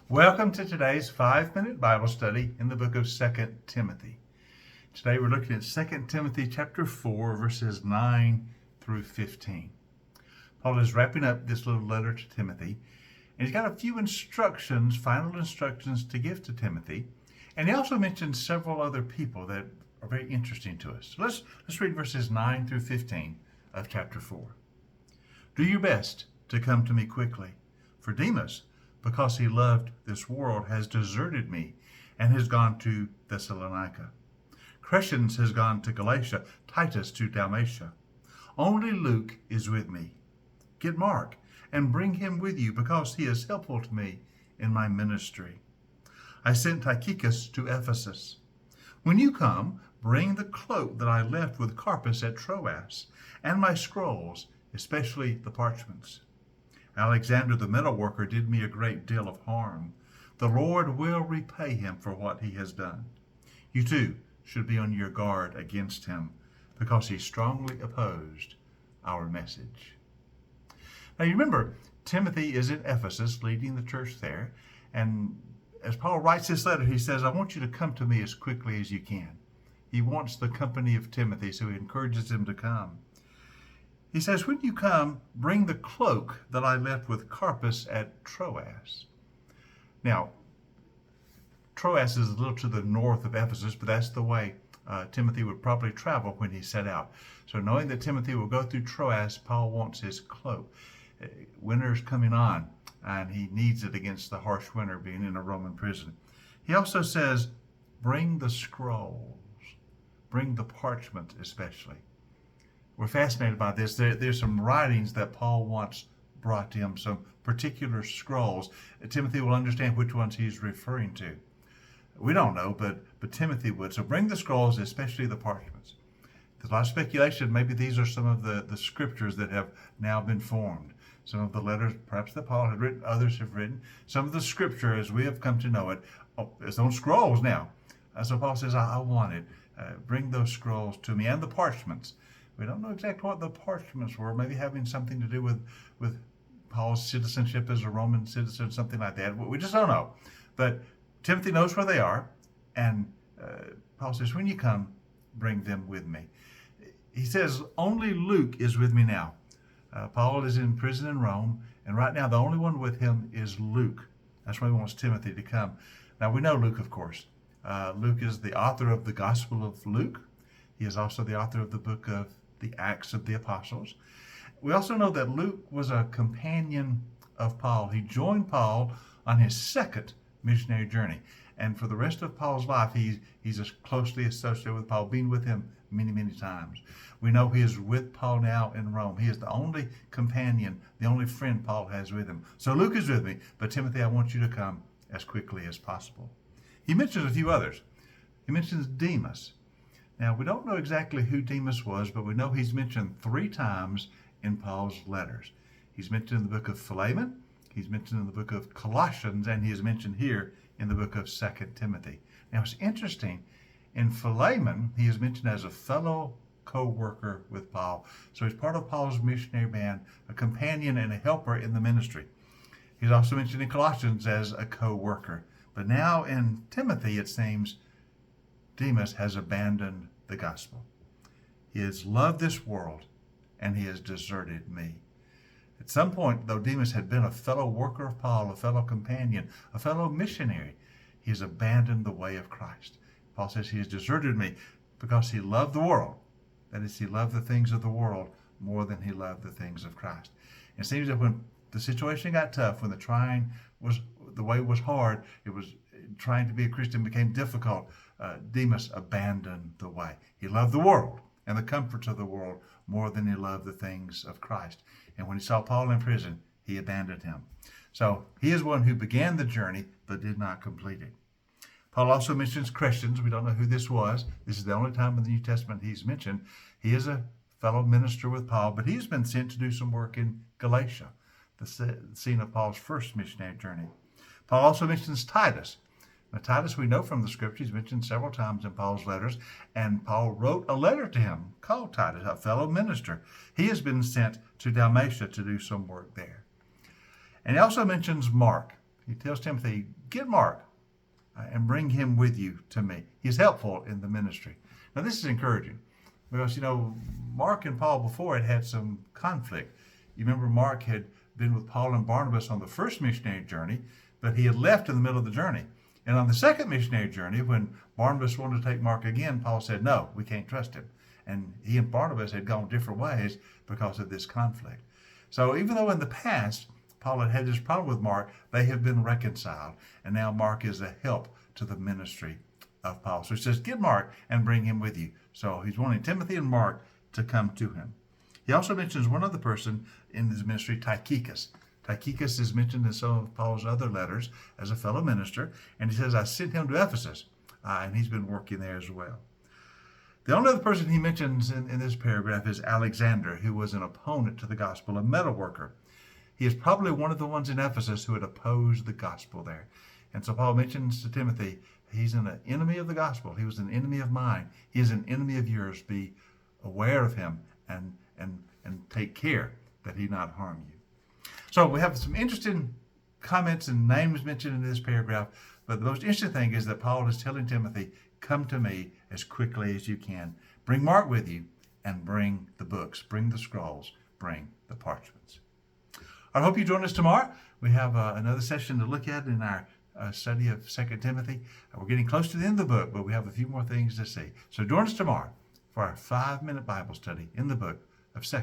Welcome to today's 5-minute Bible study in the book of 2 Timothy. Today we're looking at 2 Timothy chapter 4, verses 9 through 15. Paul is wrapping up this little letter to Timothy, and he's got a few instructions, final instructions to give to Timothy, and he also mentions several other people that are very interesting to us. So let's read verses 9 through 15 of chapter 4. Do your best to come to me quickly, for Demas, because he loved this world, has deserted me and has gone to Thessalonica. Crescens has gone to Galatia, Titus to Dalmatia. Only Luke is with me. Get Mark and bring him with you, because he is helpful to me in my ministry. I sent Tychicus to Ephesus. When you come, bring the cloak that I left with Carpus at Troas, and my scrolls, especially the parchments. Alexander the metalworker did me a great deal of harm. The Lord will repay him for what he has done. You too should be on your guard against him, because he strongly opposed our message. Now you remember, Timothy is in Ephesus leading the church there, and as Paul writes this letter, he says, I want you to come to me as quickly as you can. He wants the company of Timothy, so he encourages him to come. He says, when you come, bring the cloak that I left with Carpus at Troas. Now, Troas is a little to the north of Ephesus, but that's the way Timothy would probably travel when he set out. So knowing that Timothy will go through Troas, Paul wants his cloak. Winter's coming on, and he needs it against the harsh winter being in a Roman prison. He also says, bring the scrolls, bring the parchment especially. We're fascinated by this. There's some writings that Paul wants brought to him, some particular scrolls. Timothy will understand which ones he's referring to. We don't know, but Timothy would. So bring the scrolls, especially the parchments. There's a lot of speculation. Maybe these are some of the scriptures that have now been formed. Some of the letters, perhaps that Paul had written, others have written. Some of the scripture, as we have come to know it, it's on scrolls now. So Paul says, I want it. Bring those scrolls to me, and the parchments. We don't know exactly what the parchments were, maybe having something to do with Paul's citizenship as a Roman citizen, something like that. We just don't know. But Timothy knows where they are, and Paul says, when you come, bring them with me. He says, only Luke is with me now. Paul is in prison in Rome, and right now the only one with him is Luke. That's why he wants Timothy to come. Now we know Luke, of course. Luke is the author of the Gospel of Luke. He is also the author of the book of the Acts of the Apostles. We also know that Luke was a companion of Paul. He joined Paul on his second missionary journey. And for the rest of Paul's life, he's as closely associated with Paul, being with him many, many times. We know he is with Paul now in Rome. He is the only companion, the only friend Paul has with him. So Luke is with me, but Timothy, I want you to come as quickly as possible. He mentions a few others. He mentions Demas. Now, we don't know exactly who Demas was, but we know he's mentioned 3 times in Paul's letters. He's mentioned in the book of Philemon, he's mentioned in the book of Colossians, and he is mentioned here in the book of 2 Timothy. Now, it's interesting. In Philemon, he is mentioned as a fellow co-worker with Paul. So he's part of Paul's missionary band, a companion and a helper in the ministry. He's also mentioned in Colossians as a co-worker. But now in Timothy, it seems Demas has abandoned the gospel. He has loved this world, and he has deserted me. At some point, though Demas had been a fellow worker of Paul, a fellow companion, a fellow missionary, he has abandoned the way of Christ. Paul says he has deserted me because he loved the world. That is, he loved the things of the world more than he loved the things of Christ. And it seems that when the situation got tough, when the way was hard, trying to be a Christian became difficult, Demas abandoned the way. He loved the world and the comforts of the world more than he loved the things of Christ. And when he saw Paul in prison, he abandoned him. So he is one who began the journey but did not complete it. Paul also mentions Crescens. We don't know who this was. This is the only time in the New Testament he's mentioned. He is a fellow minister with Paul, but he's been sent to do some work in Galatia, the scene of Paul's first missionary journey. Paul also mentions Titus. Now, Titus, we know from the scripture, he's mentioned several times in Paul's letters, and Paul wrote a letter to him called Titus, a fellow minister. He has been sent to Dalmatia to do some work there. And he also mentions Mark. He tells Timothy, get Mark and bring him with you to me. He's helpful in the ministry. Now, this is encouraging because, Mark and Paul before had some conflict. You remember Mark had been with Paul and Barnabas on the first missionary journey, but he had left in the middle of the journey. And on the second missionary journey, when Barnabas wanted to take Mark again, Paul said, no, we can't trust him. And he and Barnabas had gone different ways because of this conflict. So even though in the past, Paul had had this problem with Mark, they have been reconciled. And now Mark is a help to the ministry of Paul. So he says, get Mark and bring him with you. So he's wanting Timothy and Mark to come to him. He also mentions one other person in his ministry, Tychicus. Tychicus is mentioned in some of Paul's other letters as a fellow minister. And he says, I sent him to Ephesus. And he's been working there as well. The only other person he mentions in this paragraph is Alexander, who was an opponent to the gospel, a metal worker. He is probably one of the ones in Ephesus who had opposed the gospel there. And so Paul mentions to Timothy, he's an enemy of the gospel. He was an enemy of mine. He is an enemy of yours. Be aware of him and take care that he not harm you. So we have some interesting comments and names mentioned in this paragraph. But the most interesting thing is that Paul is telling Timothy, come to me as quickly as you can. Bring Mark with you and bring the books, bring the scrolls, bring the parchments. I hope you join us tomorrow. We have another session to look at in our study of 2 Timothy. We're getting close to the end of the book, but we have a few more things to see. So join us tomorrow for our 5-minute Bible study in the book of 2